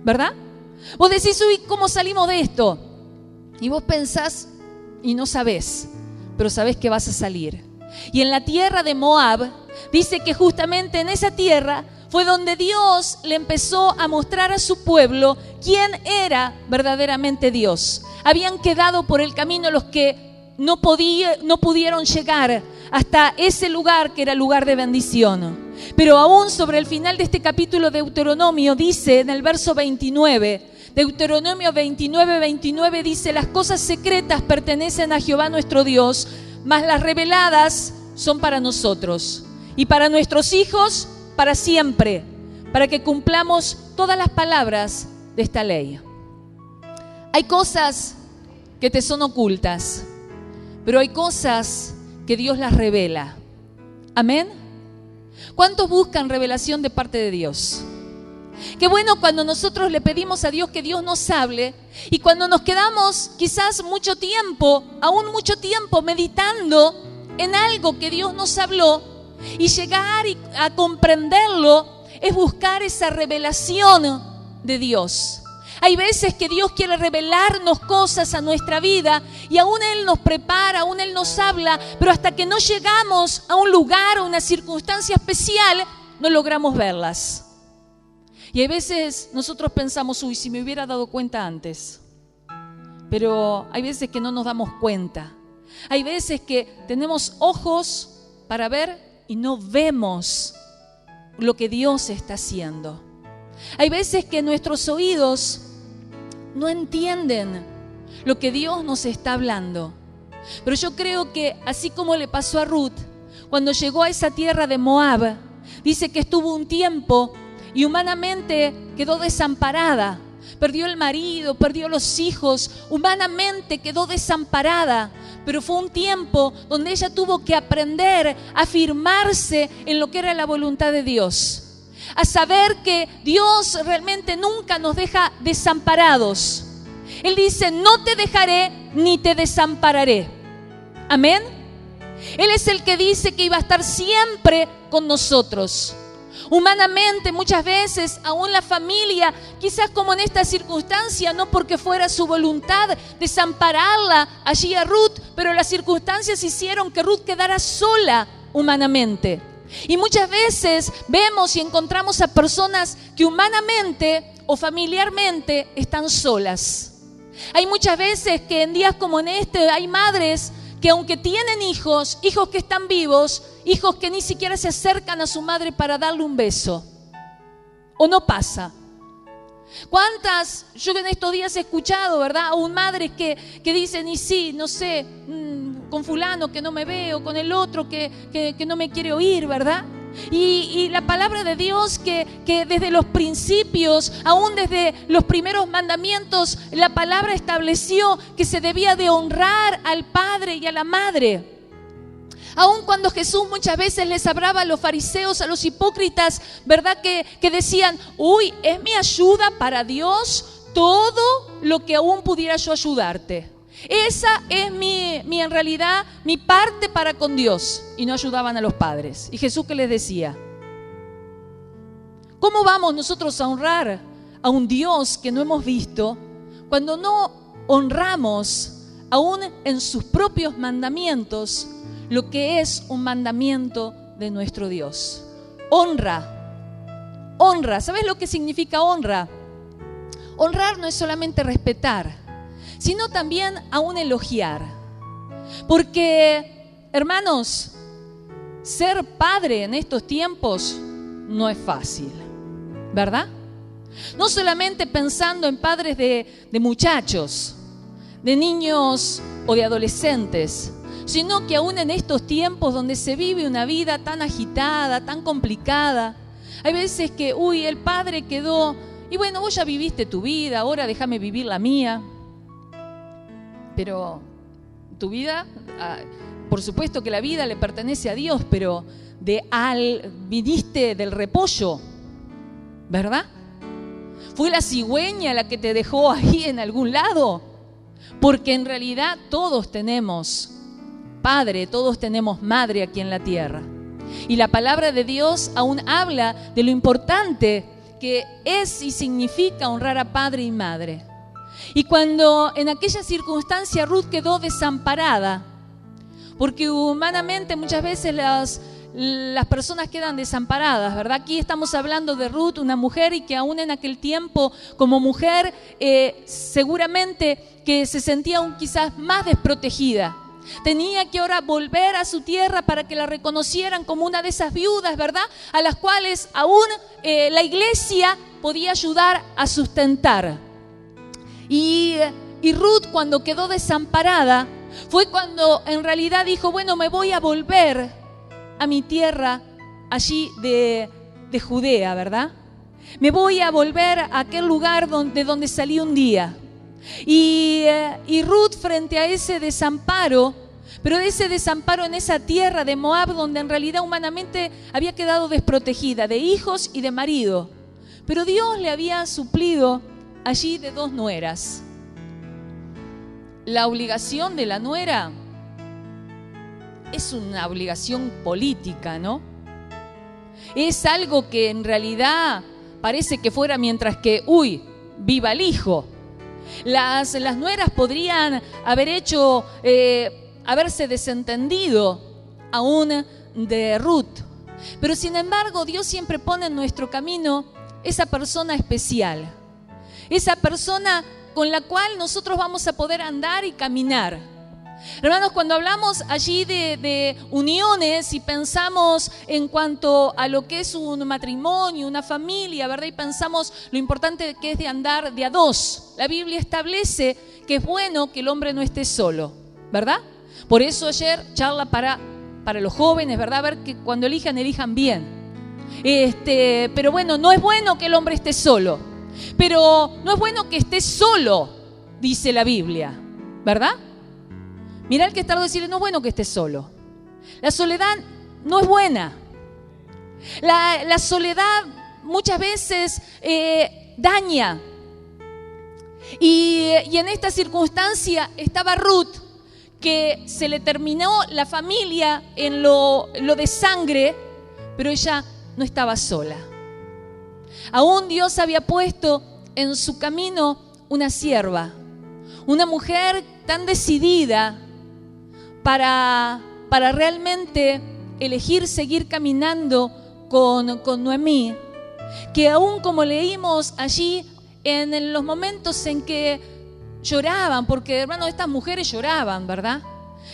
¿verdad? Vos decís, uy, ¿cómo salimos de esto? Y vos pensás y no sabés, pero sabés que vas a salir. Y en la tierra de Moab, dice que justamente en esa tierra fue donde Dios le empezó a mostrar a su pueblo quién era verdaderamente Dios. Habían quedado por el camino los que no pudieron llegar hasta ese lugar que era lugar de bendición. Pero aún sobre el final de este capítulo de Deuteronomio dice en el verso 29, Deuteronomio 29 dice: las cosas secretas pertenecen a Jehová nuestro Dios, mas las reveladas son para nosotros y para nuestros hijos para siempre, para que cumplamos todas las palabras de esta ley. Hay cosas que te son ocultas, pero hay cosas que Dios las revela. ¿Amén? ¿Cuántos buscan revelación de parte de Dios? Qué bueno cuando nosotros le pedimos a Dios que Dios nos hable, y cuando nos quedamos quizás mucho tiempo meditando en algo que Dios nos habló, y llegar a comprenderlo es buscar esa revelación de Dios. Hay veces que Dios quiere revelarnos cosas a nuestra vida y aún Él nos prepara, aún Él nos habla, pero hasta que no llegamos a un lugar o una circunstancia especial, no logramos verlas. Y hay veces nosotros pensamos, uy, si me hubiera dado cuenta antes. Pero hay veces que no nos damos cuenta. Hay veces que tenemos ojos para ver y no vemos lo que Dios está haciendo. Hay veces que nuestros oídos no entienden lo que Dios nos está hablando. Pero yo creo que así como le pasó a Ruth, cuando llegó a esa tierra de Moab, dice que estuvo un tiempo y humanamente quedó desamparada. Perdió el marido, perdió los hijos, humanamente quedó desamparada. Pero fue un tiempo donde ella tuvo que aprender a afirmarse en lo que era la voluntad de Dios. A saber que Dios realmente nunca nos deja desamparados. Él dice, no te dejaré ni te desampararé. Amén. Él es el que dice que iba a estar siempre con nosotros. Humanamente, muchas veces, aún la familia, quizás como en esta circunstancia, no porque fuera su voluntad desampararla allí a Ruth, pero las circunstancias hicieron que Ruth quedara sola humanamente. Y muchas veces vemos y encontramos a personas que humanamente o familiarmente están solas. Hay muchas veces que en días como en este hay madres que aunque tienen hijos que están vivos, hijos que ni siquiera se acercan a su madre para darle un beso. ¿O no pasa? ¿Cuántas, yo en estos días he escuchado, ¿verdad? Aún madres que dicen, y sí, no sé, con fulano que no me veo, con el otro que no me quiere oír, ¿verdad? Y la palabra de Dios que desde los principios, aún desde los primeros mandamientos, la palabra estableció que se debía de honrar al padre y a la madre. Aún cuando Jesús muchas veces les hablaba a los fariseos, a los hipócritas, ¿verdad? Que decían, uy, es mi ayuda para Dios todo lo que aún pudiera yo ayudarte. Esa es en realidad mi parte para con Dios. Y no ayudaban a los padres. ¿Y Jesús qué les decía? ¿Cómo vamos nosotros a honrar a un Dios que no hemos visto cuando no honramos aún en sus propios mandamientos lo que es un mandamiento de nuestro Dios? Honra. Honra. ¿Sabes lo que significa honra? Honrar no es solamente respetar, sino también aún elogiar. Porque, hermanos, ser padre en estos tiempos no es fácil, ¿verdad? No solamente pensando en padres de muchachos, de niños o de adolescentes, sino que aún en estos tiempos donde se vive una vida tan agitada, tan complicada, hay veces que, el padre quedó, y bueno, vos ya viviste tu vida, ahora déjame vivir la mía. Pero tu vida, por supuesto que la vida le pertenece a Dios, pero viniste del repollo, ¿verdad? ¿Fue la cigüeña la que te dejó ahí en algún lado? Porque en realidad todos tenemos padre, todos tenemos madre aquí en la tierra. Y la palabra de Dios aún habla de lo importante que es y significa honrar a padre y madre. Y cuando en aquella circunstancia Ruth quedó desamparada, porque humanamente muchas veces las personas quedan desamparadas, ¿verdad? Aquí estamos hablando de Ruth, una mujer, y que aún en aquel tiempo como mujer seguramente que se sentía aún quizás más desprotegida. Tenía que ahora volver a su tierra para que la reconocieran como una de esas viudas, ¿verdad? A las cuales aún la iglesia podía ayudar a sustentar. Y Ruth, cuando quedó desamparada, fue cuando en realidad dijo, bueno, me voy a volver a mi tierra allí de Judea, ¿verdad? Me voy a volver a aquel lugar de donde salí un día. Y Ruth, frente a ese desamparo, pero ese desamparo en esa tierra de Moab, donde en realidad humanamente había quedado desprotegida de hijos y de marido, pero Dios le había suplido allí de 2 nueras. La obligación de la nuera es una obligación política, ¿no? Es algo que en realidad parece que fuera mientras que, viva el hijo. Las nueras podrían haberse desentendido aún de Ruth. Pero sin embargo, Dios siempre pone en nuestro camino esa persona especial. Esa persona con la cual nosotros vamos a poder andar y caminar. Hermanos, cuando hablamos allí de uniones y pensamos en cuanto a lo que es un matrimonio, una familia, ¿verdad? Y pensamos lo importante que es de andar de a 2. La Biblia establece que es bueno que el hombre no esté solo, ¿verdad? Por eso ayer charla para los jóvenes, ¿verdad? A ver que cuando elijan bien. Pero bueno, no es bueno que el hombre esté solo. Pero no es bueno que esté solo, dice la Biblia, ¿verdad? Mirá al que está al lado y decirle, no es bueno que esté solo. La soledad no es buena. La soledad muchas veces daña. Y en esta circunstancia estaba Ruth, que se le terminó la familia en lo de sangre, pero ella no estaba sola. Aún Dios había puesto en su camino una sierva, una mujer tan decidida para realmente elegir seguir caminando con Noemí, que aún como leímos allí en los momentos en que lloraban, porque hermanos, estas mujeres lloraban, ¿verdad?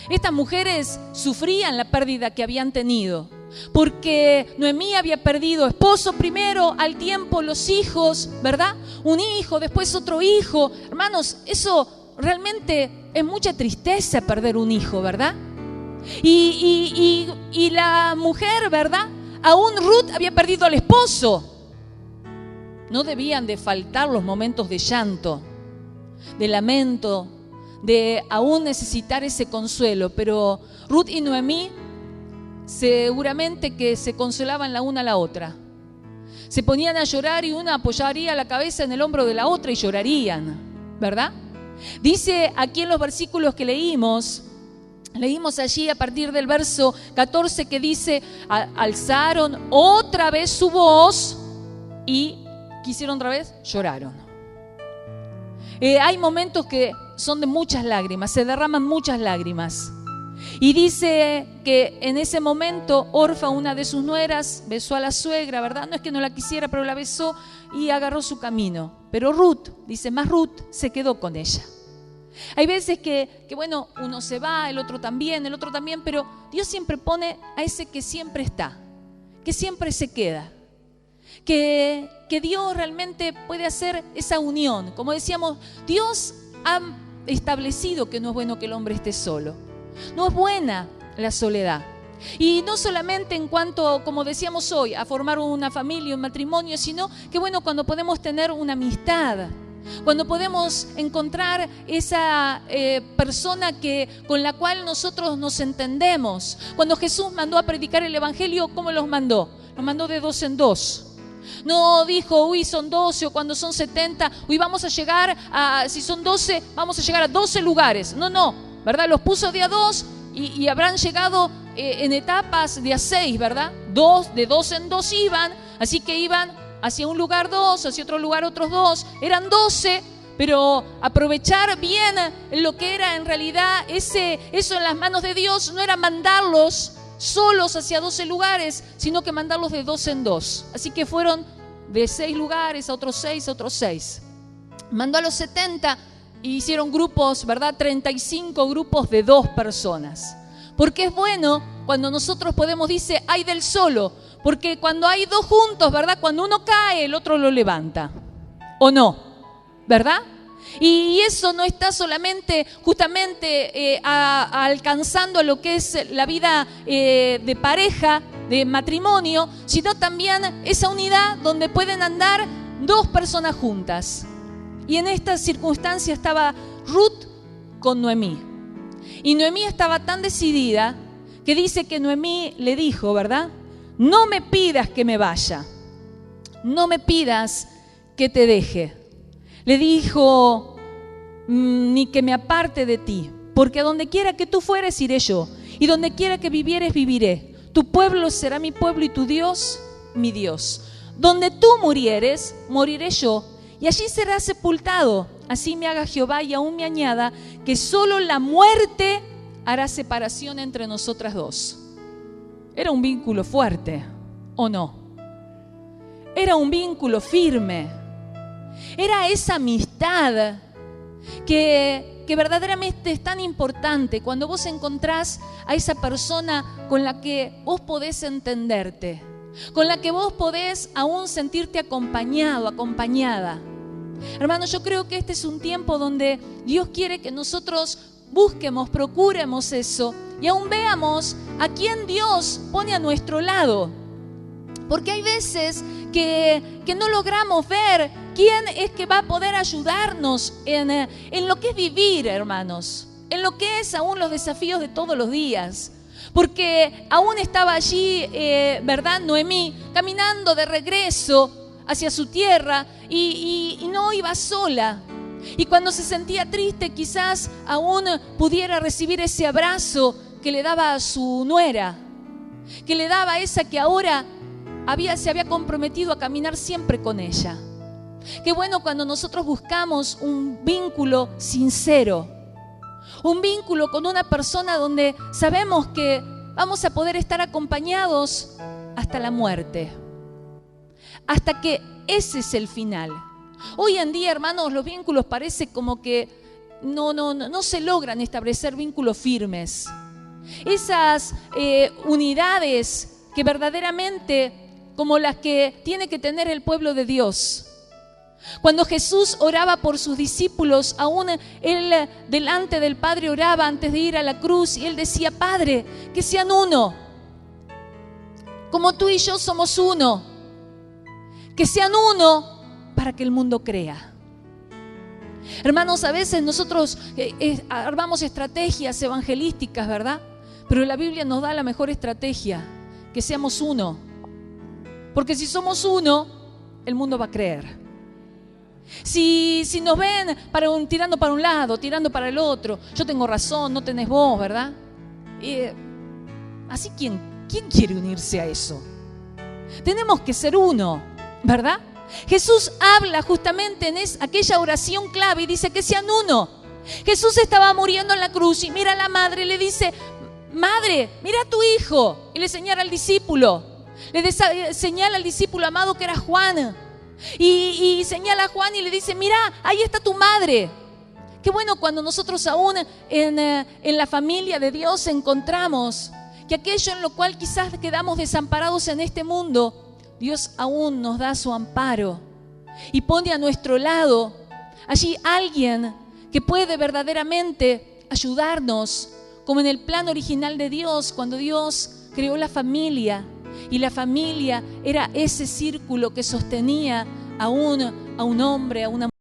Estas mujeres sufrían la pérdida que habían tenido, porque Noemí había perdido esposo primero, al tiempo los hijos, ¿verdad? Un hijo, después otro hijo. Hermanos, eso realmente es mucha tristeza, perder un hijo, ¿verdad? Y la mujer, ¿verdad? Aún Ruth había perdido al esposo. No debían de faltar los momentos de llanto, de lamento, de aún necesitar ese consuelo, pero Ruth y Noemí seguramente que se consolaban la una a la otra. Se ponían a llorar y una apoyaría la cabeza en el hombro de la otra y llorarían, ¿verdad? Dice aquí en los versículos que leímos allí a partir del verso 14 que dice, alzaron otra vez su voz y ¿qué hicieron otra vez? Lloraron. Hay momentos que son de muchas lágrimas, se derraman muchas lágrimas. Y dice que en ese momento Orfa, una de sus nueras, besó a la suegra, ¿verdad? No es que no la quisiera, pero la besó y agarró su camino. Pero Ruth, dice, más Ruth se quedó con ella. Hay veces que bueno, uno se va, el otro también, pero Dios siempre pone a ese que siempre está, que siempre se queda. Que Dios realmente puede hacer esa unión. Como decíamos, Dios ha establecido que no es bueno que el hombre esté solo. No es buena la soledad. Y no solamente en cuanto, como decíamos hoy, a formar una familia, un matrimonio, sino que bueno, cuando podemos tener una amistad, cuando podemos encontrar esa persona con la cual nosotros nos entendemos. Cuando Jesús mandó a predicar el Evangelio, ¿cómo los mandó? Los mandó de 2 en 2. No dijo, son 12 o cuando son 70, vamos a llegar si son 12, vamos a llegar a 12 lugares. No, ¿verdad? Los puso de a 2 y habrán llegado en etapas de a 6, ¿verdad? De 2 en 2 iban, así que iban hacia un lugar 2, hacia otro lugar otros 2, eran 12, pero aprovechar bien lo que era en realidad eso en las manos de Dios no era mandarlos solos hacia 12 lugares, sino que mandarlos de 2 en 2. Así que fueron de 6 lugares a otros 6, a otros 6. Mandó a los 70 y hicieron grupos, ¿verdad? 35 grupos de 2 personas. Porque es bueno cuando nosotros podemos, dice, hay del solo. Porque cuando hay 2 juntos, ¿verdad? Cuando uno cae, el otro lo levanta. ¿O no? ¿Verdad? Y eso no está solamente justamente alcanzando lo que es la vida de pareja, de matrimonio, sino también esa unidad donde pueden andar 2 personas juntas. Y en esta circunstancia estaba Ruth con Noemí. Y Noemí estaba tan decidida que dice que Noemí le dijo, ¿verdad? No me pidas que me vaya, no me pidas que te deje. Le dijo, ni que me aparte de ti, porque a donde quiera que tú fueres iré yo, y donde quiera que vivieres viviré. Tu pueblo será mi pueblo y tu Dios mi Dios. Donde tú murieres, moriré yo, y allí serás sepultado. Así me haga Jehová y aún me añada que solo la muerte hará separación entre nosotras 2. Era un vínculo fuerte, ¿o no? Era un vínculo firme. Era esa amistad que verdaderamente es tan importante cuando vos encontrás a esa persona con la que vos podés entenderte, con la que vos podés aún sentirte acompañado, acompañada. Hermanos, yo creo que este es un tiempo donde Dios quiere que nosotros busquemos, procuremos eso y aún veamos a quién Dios pone a nuestro lado. Porque hay veces que no logramos ver quién es que va a poder ayudarnos en lo que es vivir, hermanos, en lo que es aún los desafíos de todos los días. Porque aún estaba allí, ¿verdad? Noemí caminando de regreso hacia su tierra y no iba sola. Y cuando se sentía triste, quizás aún pudiera recibir ese abrazo que le daba a su nuera, que le daba a esa que ahora se había comprometido a caminar siempre con ella. Qué bueno cuando nosotros buscamos un vínculo sincero, un vínculo con una persona donde sabemos que vamos a poder estar acompañados hasta la muerte, hasta que ese es el final. Hoy en día, hermanos, los vínculos parece como que no se logran establecer vínculos firmes. Esas unidades que verdaderamente como las que tiene que tener el pueblo de Dios. Cuando Jesús oraba por sus discípulos, aún él delante del Padre oraba antes de ir a la cruz y él decía, Padre, que sean uno, como tú y yo somos uno, que sean uno para que el mundo crea. Hermanos, a veces nosotros armamos estrategias evangelísticas, ¿verdad? Pero la Biblia nos da la mejor estrategia, que seamos uno. Porque si somos uno, el mundo va a creer. Si nos ven tirando para un lado, tirando para el otro, yo tengo razón, no tenés vos, ¿verdad? Así, ¿quién quiere unirse a eso? Tenemos que ser uno, ¿verdad? Jesús habla justamente en aquella oración clave y dice que sean uno. Jesús estaba muriendo en la cruz y mira a la madre y le dice, madre, mira a tu hijo. Y le señala al discípulo. Señala al discípulo amado que era Juan. Y señala a Juan y le dice, mira, ahí está tu madre. Qué bueno cuando nosotros aún en la familia de Dios encontramos que aquello en lo cual quizás quedamos desamparados en este mundo, Dios aún nos da su amparo y pone a nuestro lado allí alguien que puede verdaderamente ayudarnos, como en el plan original de Dios, cuando Dios creó la familia. Y la familia era ese círculo que sostenía a un hombre, a una mujer.